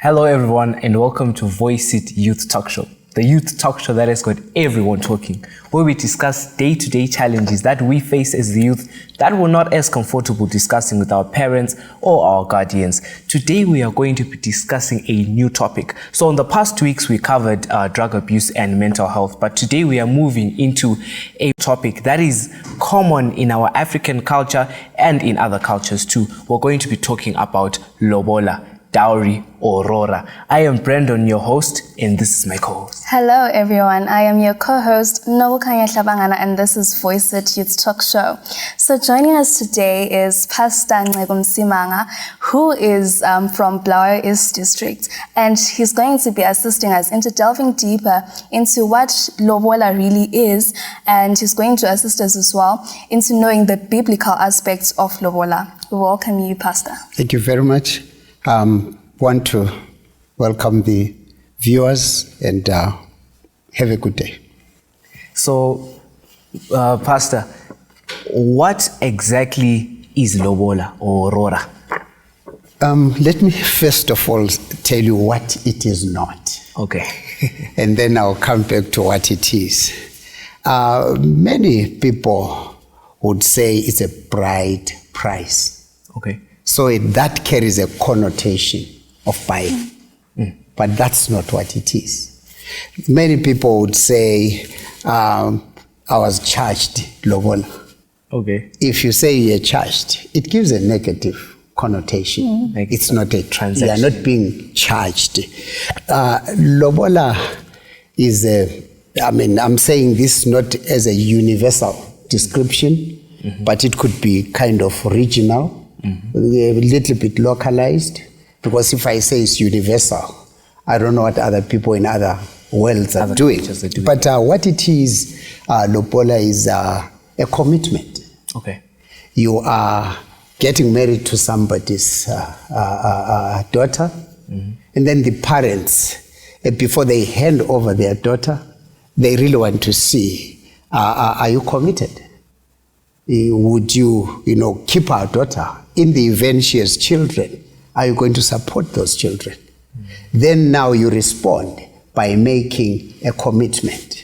Hello everyone and welcome to Voice It Youth Talk Show, the youth talk show that has got everyone talking, where we discuss day-to-day challenges that we face as the youth that we're not as comfortable discussing with our parents or our guardians. Today we are going to be discussing a new topic. So in the past weeks we covered drug abuse and mental health, but today we are moving into a topic that is common in our African culture and in other cultures too. We're going to be talking about Lobola, dowry, or Rora. I am Brandon, your host, and this is my co-host. Hello everyone, I am your co-host Nobukanya Shabangana, and this is Voice It Youth Talk Show. So joining us today is Pastor Ncegum Simanga, who is from Blair East District, and he's going to be assisting us into delving deeper into what Lobola really is, and he's going to assist us as well into knowing the biblical aspects of Lobola. We welcome you, Pastor. Thank you very much. Want to welcome the viewers and have a good day. So, Pastor, what exactly is Lobola or Rora? Let me first of all tell you what it is not. Okay. And then I'll come back to what it is. Many people would say it's a bride price. Okay. So that carries a connotation of buying. But that's not what it is. Many people would say, I was charged Lobola. Okay. If you say you're charged, it gives a negative connotation. Like it's not a transaction. You are not being charged. Lobola is I'm saying this not as a universal description, but it could be kind of regional, a little bit localized, because if I say it's universal, I don't know what other people in other worlds are doing. But what it is, Lobola is a commitment. Okay. You are getting married to somebody's daughter, and then the parents, before they hand over their daughter, they really want to see, are you committed? Would you, keep our daughter? In the event she has children, are you going to support those children? Then now you respond by making a commitment.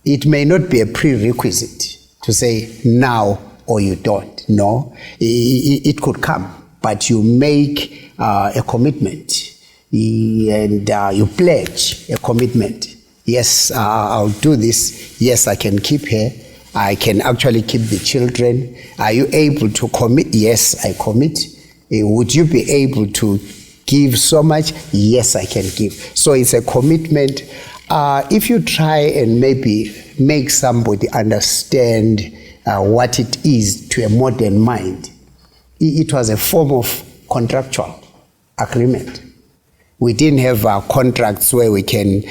It may not be a prerequisite to say now or you don't. No, it could come, but you make a commitment and you pledge a commitment. Yes, I'll do this. Yes, I can keep her. I can actually keep the children. Are you able to commit? Yes, I commit. Would you be able to give so much? Yes, I can give. So it's a commitment. If you try and maybe make somebody understand what it is to a modern mind, it was a form of contractual agreement. We didn't have contracts where we can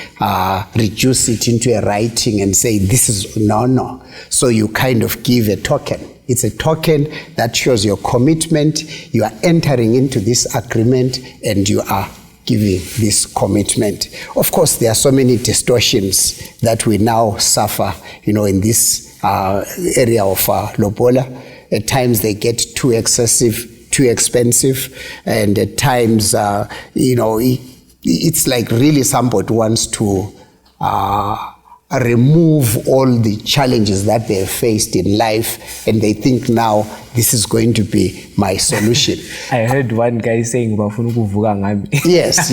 reduce it into a writing and say this is no. So you kind of give a token. It's a token that shows your commitment. You are entering into this agreement and you are giving this commitment. Of course, there are so many distortions that we now suffer, in this area of Lobola. At times they get too excessive, too expensive, and at times, it's like really somebody wants to remove all the challenges that they have faced in life, and they think now this is going to be my solution. I heard one guy saying, yes.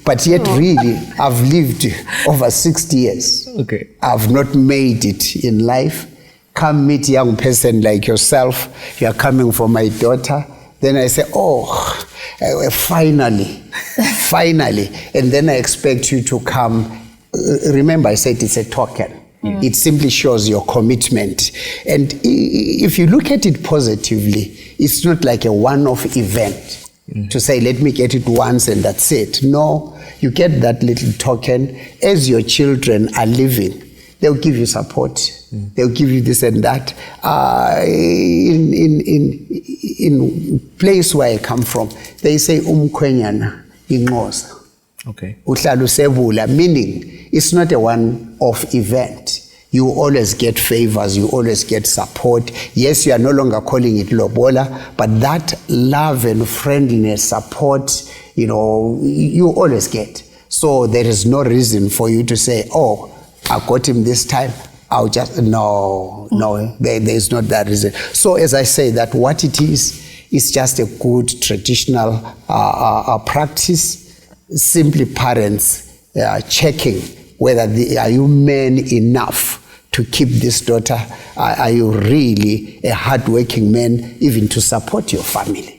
But yet really, I've lived over 60 years. Okay. I've not made it in life. Come meet a young person like yourself, you are coming for my daughter. Then I say, finally. And then I expect you to come. Remember, I said it's a token. It simply shows your commitment. And if you look at it positively, it's not like a one-off event to say, let me get it once and that's it. No, you get that little token as your children are living. They'll give you support. They'll give you this and that. In place where I come from, they say umkhwenyana ingoza. Okay. Uhlala usebula, meaning it's not a one-off event. You always get favors, you always get support. Yes, you are no longer calling it Lobola, but that love and friendliness, support, you always get. So there is no reason for you to say, oh, I got him this time, I'll just, no, there's not that reason. So as I say, that what it is just a good traditional practice, simply parents checking whether are you men enough to keep this daughter? Are you really a hardworking man even to support your family?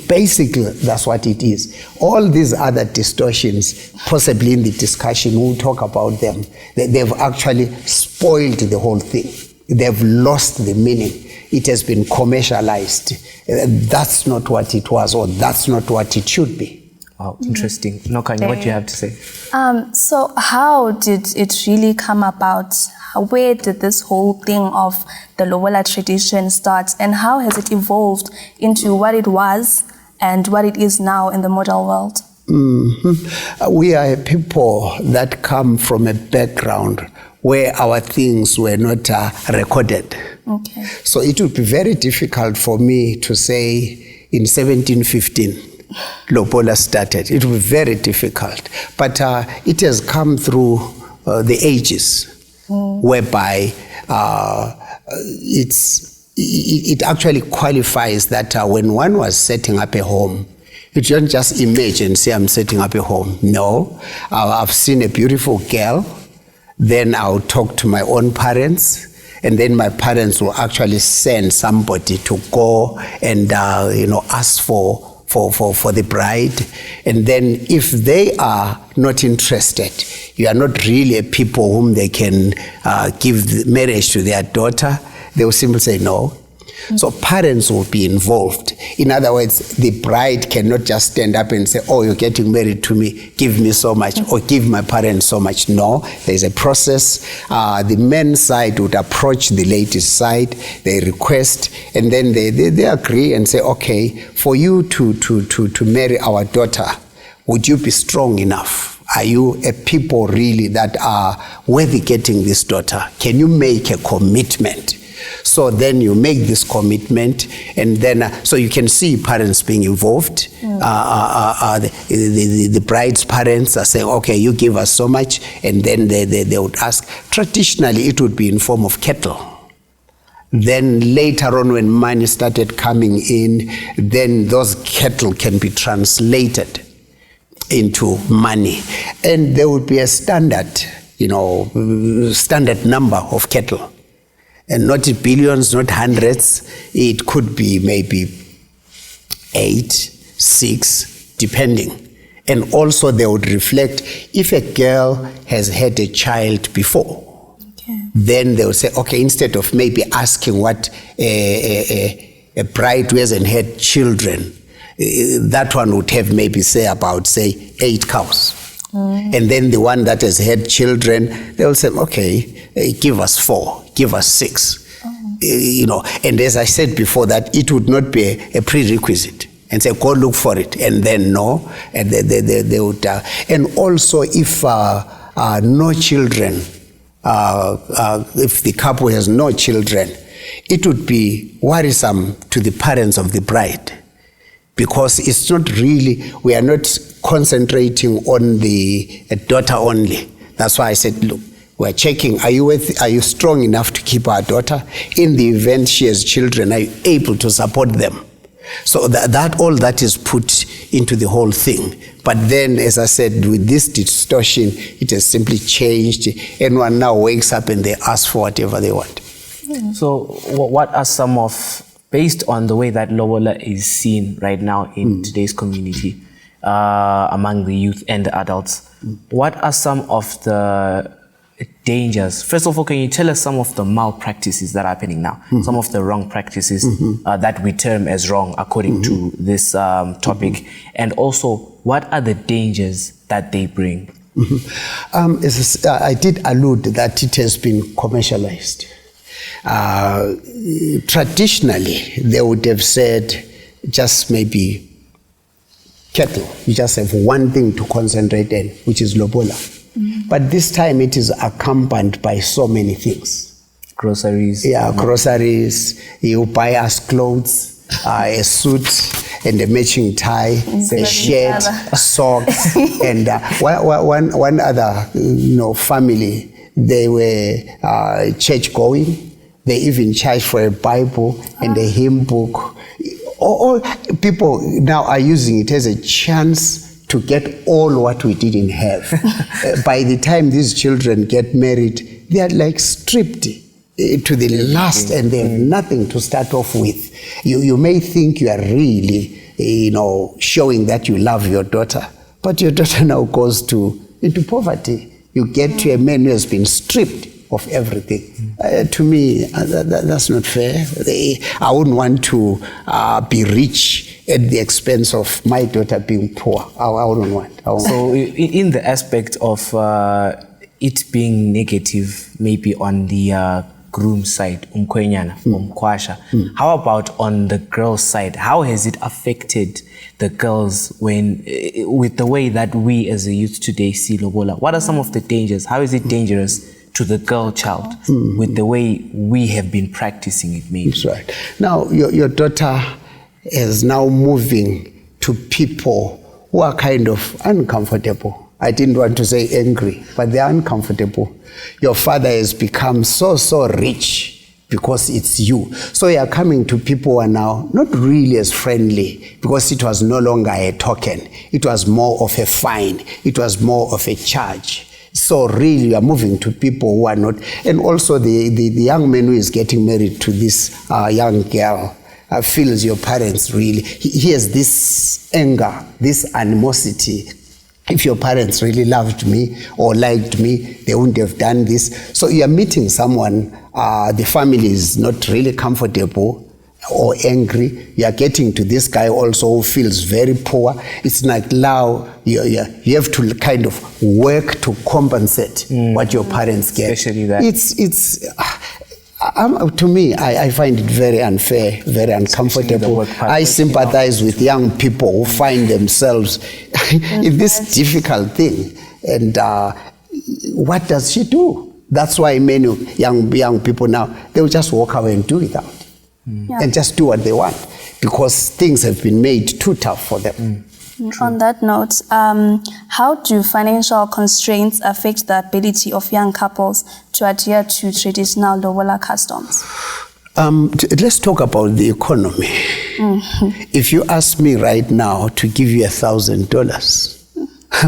Basically, that's what it is. All these other distortions, possibly in the discussion, we'll talk about them. They've actually spoiled the whole thing. They've lost the meaning. It has been commercialized. That's not what it was, or that's not what it should be. Wow, interesting. Nokanya, what do you have to say? So how did it really come about? Where did this whole thing of the Lobola tradition start, and how has it evolved into what it was and what it is now in the modern world? We are a people that come from a background where our things were not recorded. Okay. So it would be very difficult for me to say in 1715, Lobola started. It would be very difficult. But it has come through the ages, whereby it actually qualifies that when one was setting up a home, you don't just imagine, say, I'm setting up a home. No, I've seen a beautiful girl, then I'll talk to my own parents, and then my parents will actually send somebody to go and ask for the bride. And then if they are not interested, you are not really a people whom they can give the marriage to their daughter, they will simply say no. So parents will be involved. In other words, the bride cannot just stand up and say, oh, you're getting married to me, give me so much, or give my parents so much. No, there's a process. The men's side would approach the lady's side, they request, and then they agree and say, okay, for you to marry our daughter, would you be strong enough? Are you a people really that are worthy getting this daughter? Can you make a commitment? So then you make this commitment, and then so you can see parents being involved. The bride's parents are saying, okay, you give us so much, and then they would ask. Traditionally, it would be in form of cattle. Then later on, when money started coming in, then those cattle can be translated into money, and there would be a standard number of cattle. And not billions, not hundreds. It could be maybe 8, 6, depending. And also they would reflect if a girl has had a child before. Okay. Then they would say, okay, instead of maybe asking what a bride who hasn't had children, that one would have maybe about 8 cows. And then the one that has had children, they will say, okay, give us 4, give us 6. And as I said before, that it would not be a prerequisite and say, go look for it, and then no. And they would, and also if no children, if the couple has no children, it would be worrisome to the parents of the bride, because it's not really, we are not concentrating on the daughter only. That's why I said, look, we're checking, are you strong enough to keep our daughter? In the event she has children, are you able to support them? So that all that is put into the whole thing. But then, as I said, with this distortion, it has simply changed. Anyone now wakes up and they ask for whatever they want. So what are some of, based on the way that Lobola is seen right now in today's community, among the youth and the adults, what are some of the dangers? First of all, can you tell us some of the malpractices that are happening now? Some of the wrong practices that we term as wrong according to this topic. And also, what are the dangers that they bring? I did allude that it has been commercialized. Traditionally, they would have said just maybe cattle. You just have one thing to concentrate on, which is Lobola. But this time it is accompanied by so many things. Groceries. Yeah, groceries. You buy us clothes, a suit and a matching tie, a shirt, socks, and one other family. They were church going. They even charged for a Bible and a hymn book. All people now are using it as a chance to get all what we didn't have. By the time these children get married, they are like stripped to the last, and they have nothing to start off with. You may think you are really, showing that you love your daughter, but your daughter now goes into poverty. You get to a man who has been stripped of everything. To me, that's not fair. I wouldn't want to be rich at the expense of my daughter being poor. I wouldn't want. So in the aspect of it being negative, maybe on the groom side, umkwenyana, umkwasha, how about on the girl side? How has it affected the girls with the way that we as a youth today see Lobola? What are some of the dangers? How is it dangerous to the girl child with the way we have been practicing it, maybe? That's right. Now, your daughter is now moving to people who are kind of uncomfortable. I didn't want to say angry, but they're uncomfortable. Your father has become so rich because it's you. So you are coming to people who are now not really as friendly, because it was no longer a token. It was more of a fine. It was more of a charge. So really, you are moving to people who are not. And also the young man who is getting married to this young girl feels your parents really. He has this anger, this animosity. If your parents really loved me or liked me, they wouldn't have done this. So you are meeting someone, the family is not really comfortable or angry. You are getting to this guy also who feels very poor. It's like now you have to kind of work to compensate what your parents get. Especially that. To me, I find it very unfair, very uncomfortable. I sympathize with young people who find themselves in this difficult thing. And what does she do? That's why many young people now, they will just walk away and do it out. And just do what they want, because things have been made too tough for them. On that note, how do financial constraints affect the ability of young couples to adhere to traditional Lobola customs? Let's talk about the economy. If you ask me right now to give you $1,000,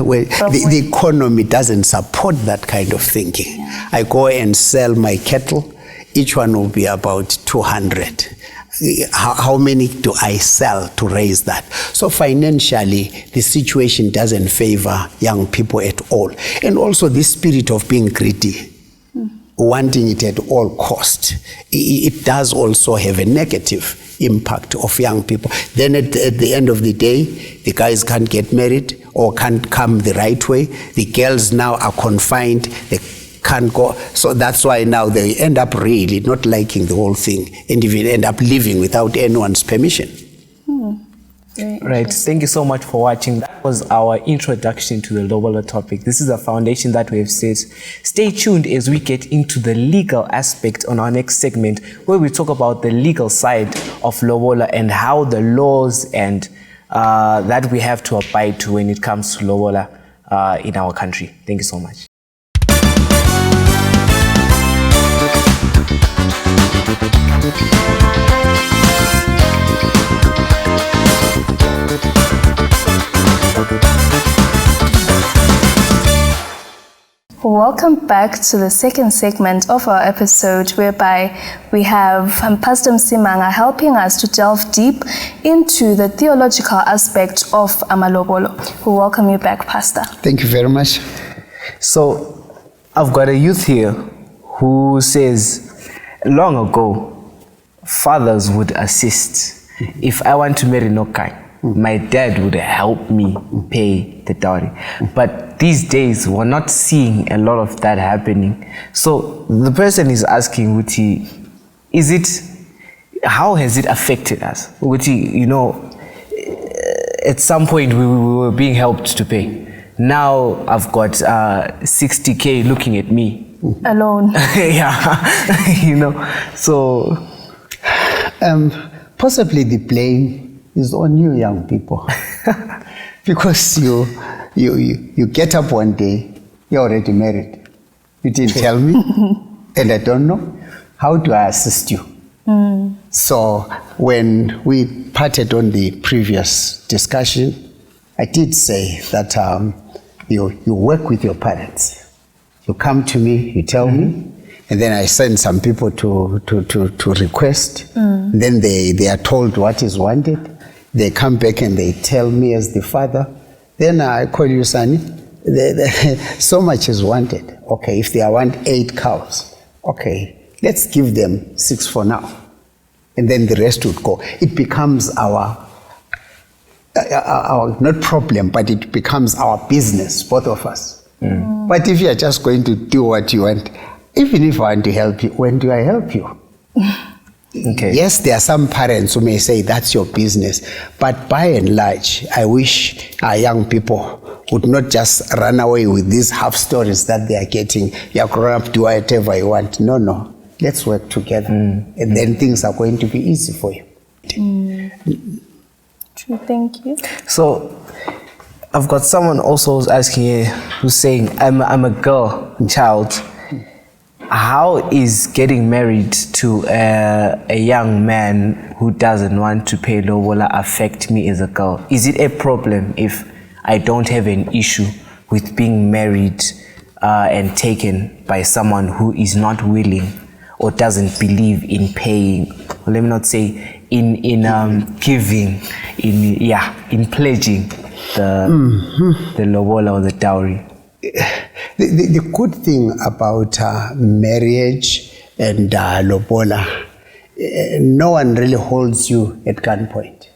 well, the economy doesn't support that kind of thinking. I go and sell my cattle, each one will be about 200. How many do I sell to raise that? So financially, the situation doesn't favor young people at all. And also this spirit of being greedy, wanting it at all cost, it does also have a negative impact of young people. Then at the end of the day, the guys can't get married or can't come the right way. The girls now are confined. They can't go. So that's why now they end up really not liking the whole thing and even end up living without anyone's permission. Right. Thank you so much for watching. That was our introduction to the Lobola topic. This is a foundation that we have set. Stay tuned as we get into the legal aspect on our next segment, where we talk about the legal side of Lobola and how the laws and that we have to abide to when it comes to Lobola in our country. Thank you so much. Welcome back to the second segment of our episode, whereby we have Pastor Msimanga helping us to delve deep into the theological aspect of Amalobolo. We welcome you back, Pastor. Thank you very much. So I've got a youth here who says, long ago, fathers would assist. If I want to marry Nokai, my dad would help me pay the dowry. But these days, we're not seeing a lot of that happening. So the person is asking, Wuti, how has it affected us? Wuti, at some point we were being helped to pay. Now I've got 60K looking at me. Alone. Yeah, you know, so... Possibly the blame is on you young people. Because you get up one day, you're already married. You didn't tell me, and I don't know. How do I assist you? So when we parted on the previous discussion, I did say that you work with your parents. You come to me, you tell me, and then I send some people to request. Then they are told what is wanted. They come back and they tell me as the father. Then I call you, Sonny. So much is wanted. Okay, if they want 8 cows, okay, let's give them 6 for now. And then the rest would go. It becomes our not problem, but it becomes our business, both of us. But if you are just going to do what you want, even if I want to help you, when do I help you? Okay. Yes, there are some parents who may say that's your business, but by and large, I wish our young people would not just run away with these half stories that they are getting. You're grown up, do whatever you want. No. Let's work together, and then things are going to be easy for you. True, thank you. So, I've got someone also who's asking here, who's saying, I'm a girl child. How is getting married to a young man who doesn't want to pay lobola affect me as a girl? Is it a problem if I don't have an issue with being married and taken by someone who is not willing or doesn't believe in paying? Well, let me not say in giving, in pledging the lobola or the dowry. The good thing about marriage and lobola, no one really holds you at gunpoint.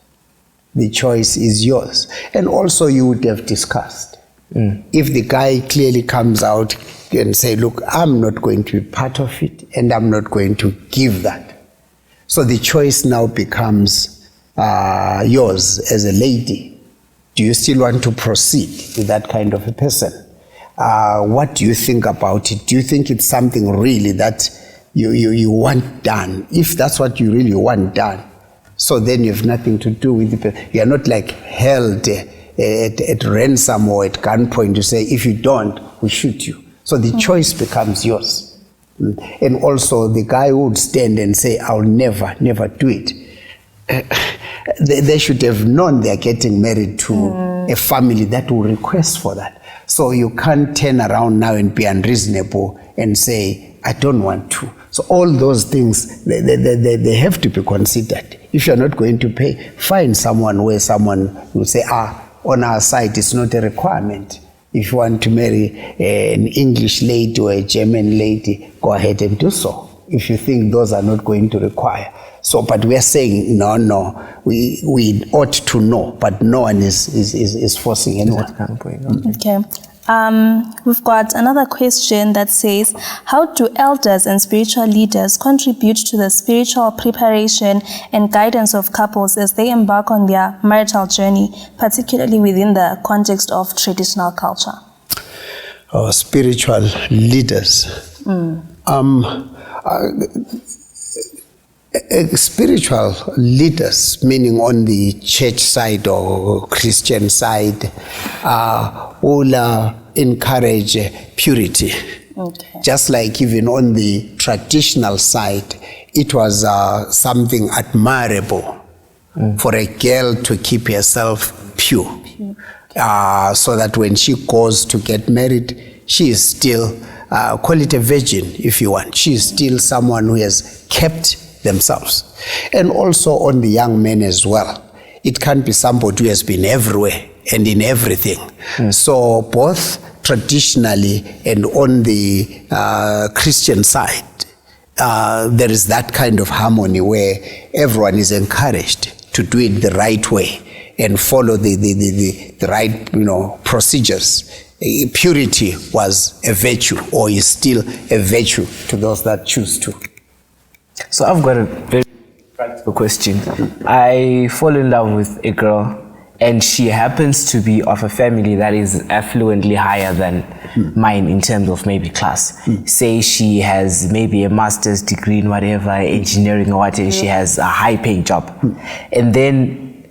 The choice is yours. And also you would have discussed. If the guy clearly comes out and say, look, I'm not going to be part of it and I'm not going to give that. So the choice now becomes yours as a lady. Do you still want to proceed with that kind of a person? What do you think about it? Do you think it's something really that you want done? If that's what you really want done, so then you have nothing to do with the person. You are not like held at ransom or at gunpoint to say, if you don't, we shoot you. So the choice becomes yours. And also the guy who would stand and say, I'll never do it. They should have known they're getting married to a family that will request for that. So you can't turn around now and be unreasonable and say, I don't want to. So all those things, they have to be considered. If you're not going to pay, find someone where someone will say, on our side, it's not a requirement. If you want to marry an English lady or a German lady, go ahead and do so. If you think those are not going to require. So, but we are saying, no, we ought to know, but no one is forcing anyone. Okay. We've got another question that says, how do elders and spiritual leaders contribute to the spiritual preparation and guidance of couples as they embark on their marital journey, particularly within the context of traditional culture? Spiritual leaders. Spiritual leaders, meaning on the church side or Christian side, will encourage purity. Okay. Just like even on the traditional side, it was something admirable for a girl to keep herself pure. So that when she goes to get married, she is still, call it a virgin if you want, she is still someone who has kept themselves. And also on the young men as well. It can't be somebody who has been everywhere and in everything. So both traditionally and on the Christian side, there is that kind of harmony where everyone is encouraged to do it the right way and follow the right procedures. Purity was a virtue, or is still a virtue to those that choose to. So I've got a very practical question. I fall in love with a girl and she happens to be of a family that is affluently higher than mine in terms of maybe class. Say she has maybe a master's degree in whatever, engineering or whatever, she has a high paying job. And then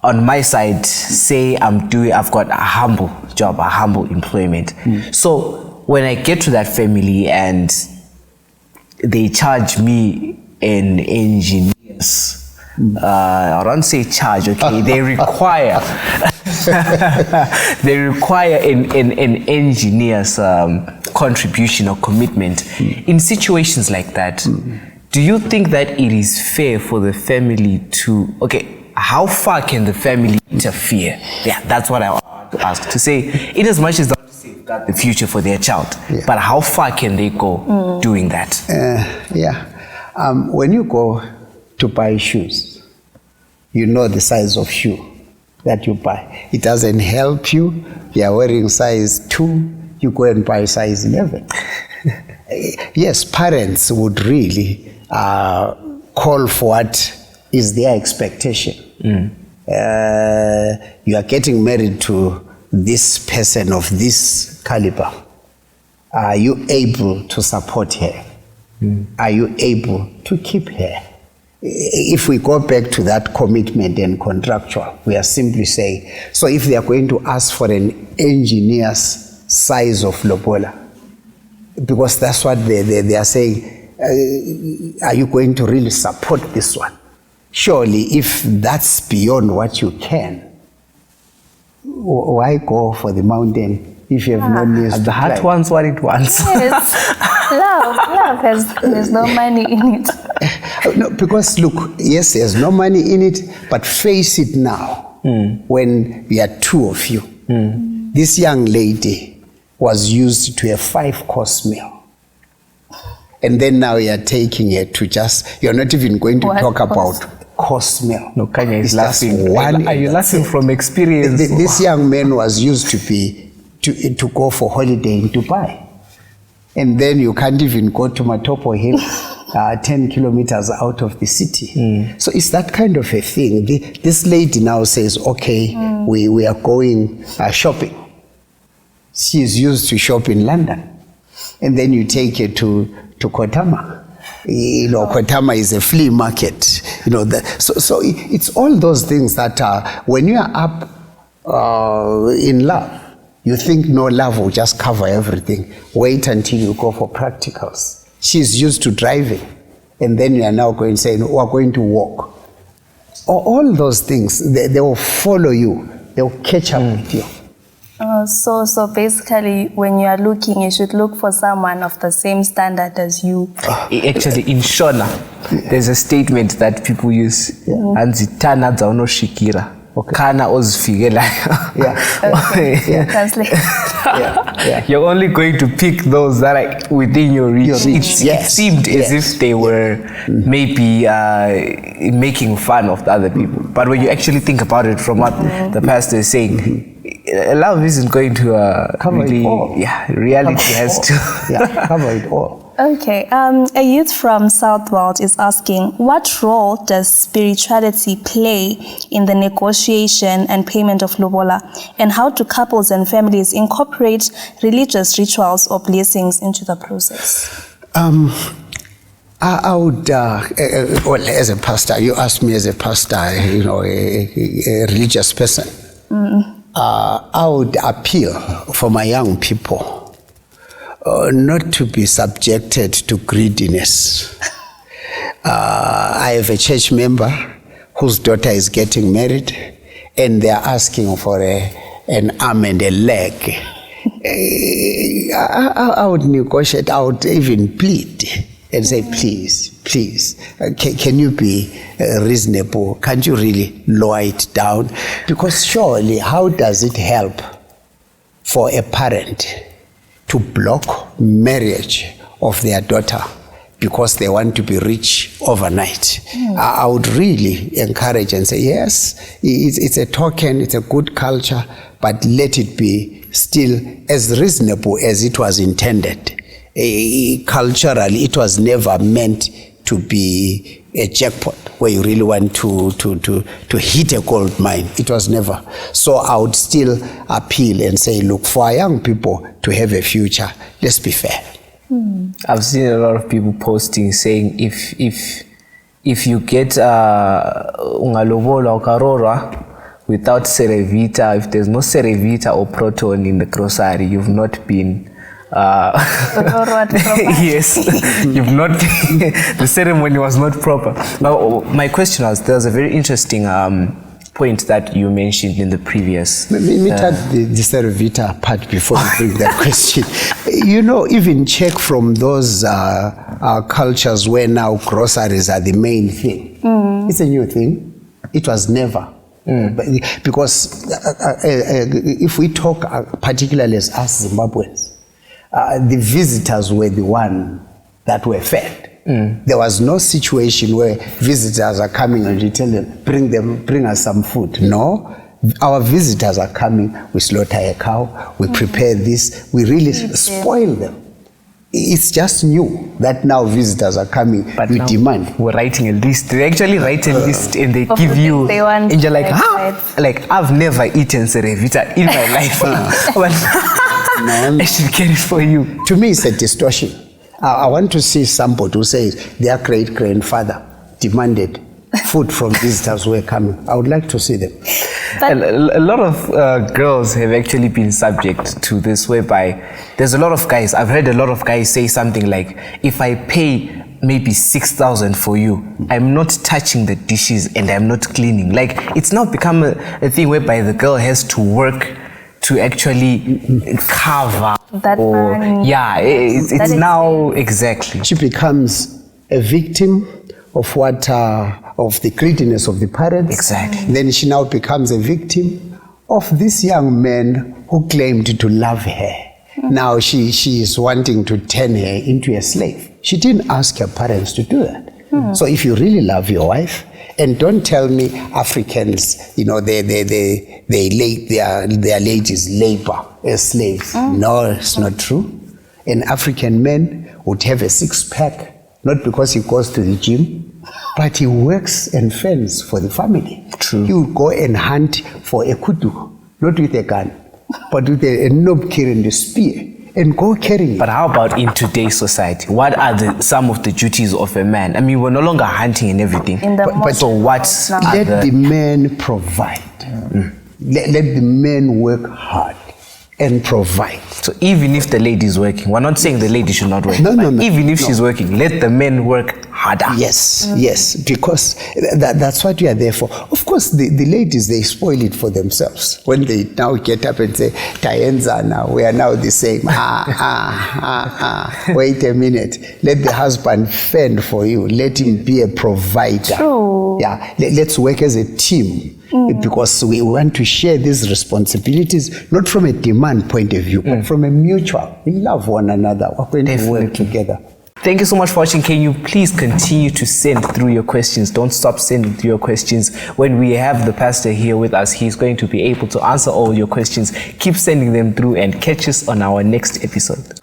on my side, say I've got a humble job, a humble employment. So when I get to that family and they charge me in engineers, I don't say charge, okay, they require they require an engineer's contribution or commitment. In situations like that, do you think that it is fair for the family to, okay, how far can the family interfere? Yeah, that's what I want to ask. To say, in as much as they want to safeguard the future for their child, but how far can they go doing that? When you go to buy shoes, you know the size of shoe that you buy. It doesn't help you. You are wearing size 2, you go and buy size 11. Yes, parents would really call for what is their expectation. You are getting married to this person of this caliber. Are you able to support her? Are you able to keep her? If we go back to that commitment and contractual, we are simply saying, so if they are going to ask for an engineer's size of Lobola, because that's what they are saying, are you going to really support this one? Surely, if that's beyond what you can, why go for the mountain if you have no means to The heart climb? wants what it wants. Yes. Love there's no money in it. No, because look, yes, there's no money in it, but face it now, when we are 2 of you. This young lady was used to a 5-course meal. And then now you are taking it to just, you're not even going to talk about course meal. No, Kanya is It's just laughing. one. Are you laughing from experience? This young man was used to go for holiday in Dubai. And then you can't even go to Matopo Hill, 10 kilometers out of the city. So it's that kind of a thing. This lady now says, okay, we are going shopping. She is used to shop in London. And then you take her to Kotama. You know, Kotama is a flea market. You know, so it's all those things that when you are up in love, you think no, love will just cover everything. Wait until you go for practicals. She's used to driving. And then you are now going to say, no, we're going to walk. All those things, they will follow you. They will catch up with you. So basically, when you are looking, you should look for someone of the same standard as you. Actually, in Shona, there's a statement that people use. Anzitana dzauno shikira. Kana ozifigela. You're only going to pick those that are within your reach. It seemed as if they were maybe making fun of the other people. But when you actually think about it from what the pastor is saying, love isn't going to cover it all. Yeah, reality has to cover it all. Okay, a youth from Southworld is asking, what role does spirituality play in the negotiation and payment of Lobola? And how do couples and families incorporate religious rituals or blessings into the process? I would, well, as a pastor, you asked me as a pastor, you know, a religious person. I would appeal for my young people not to be subjected to greediness. I have a church member whose daughter is getting married, and they are asking for an arm and a leg. I would negotiate, I would even plead and say, please, can you be reasonable? Can't you really lower it down? Because surely, how does it help for a parent to block marriage of their daughter because they want to be rich overnight? I would really encourage and say, yes, it's a token, it's a good culture, but let it be still as reasonable as it was intended. Culturally, it was never meant to be a jackpot where you really want to hit a gold mine. It was never. So I would still appeal and say, look, for our young people to have a future, let's be fair. I've seen a lot of people posting saying if you get Lobola or Karora without Cerevita, if there's no Cerevita or Proton in the grocery, you've not been yes, you've not the ceremony was not proper. Now my question was, there's a very interesting point that you mentioned in the previous. Let me touch the Cerevita part before you bring that question. You know, even check from those cultures where now groceries are the main thing. It's a new thing. It was never. Because if we talk particularly as us Zimbabweans, the visitors were the one that were fed. There was no situation where visitors are coming and you tell them, bring us some food. No, our visitors are coming, we slaughter a cow, we prepare this, we really spoil them. It's just new that now visitors are coming, but we demand. We're writing a list. They actually write a list and they give you, and you're like, like, I've never eaten Cerevita in my life. But I should get it for you. To me, it's a distortion. I want to see somebody who says their great-grandfather demanded food from visitors who were coming. I would like to see them. A lot of girls have actually been subject to this, whereby there's a lot of guys, I've heard a lot of guys say something like, if I pay maybe 6,000 for you, I'm not touching the dishes and I'm not cleaning. Like, it's now become a thing whereby the girl has to work to actually cover that money. Yeah, it's now exactly. She becomes a victim of what of the greediness of the parents. Exactly. Then she now becomes a victim of this young man who claimed to love her. Now she is wanting to turn her into a slave. She didn't ask her parents to do that. So if you really love your wife, and don't tell me Africans, you know, their ladies labor as slaves. No, it's not true. An African man would have a six-pack, not because he goes to the gym, but he works and fends for the family. True. He would go and hunt for a kudu, not with a gun, but with a knobkir and a spear, and go carrying. But how about in today's society? What are some of the duties of a man? I mean, we're no longer hunting and everything. So what's let the men provide. Let the men work hard and provide. So even if the lady is working, we're not saying the lady should not work. No. Even if she's working, let the men work harder. Yes, yes, because that's what we are there for. Of course, the ladies, they spoil it for themselves. When they now get up and say, Tayenza now, we are now the same. Wait a minute. Let the husband fend for you. Let him be a provider. True. Yeah, let's work as a team. Because we want to share these responsibilities, not from a demand point of view, but from a mutual. We love one another. We're going to work together. Thank you so much for watching. Can you please continue to send through your questions? Don't stop sending through your questions. When we have the pastor here with us, he's going to be able to answer all your questions. Keep sending them through and catch us on our next episode.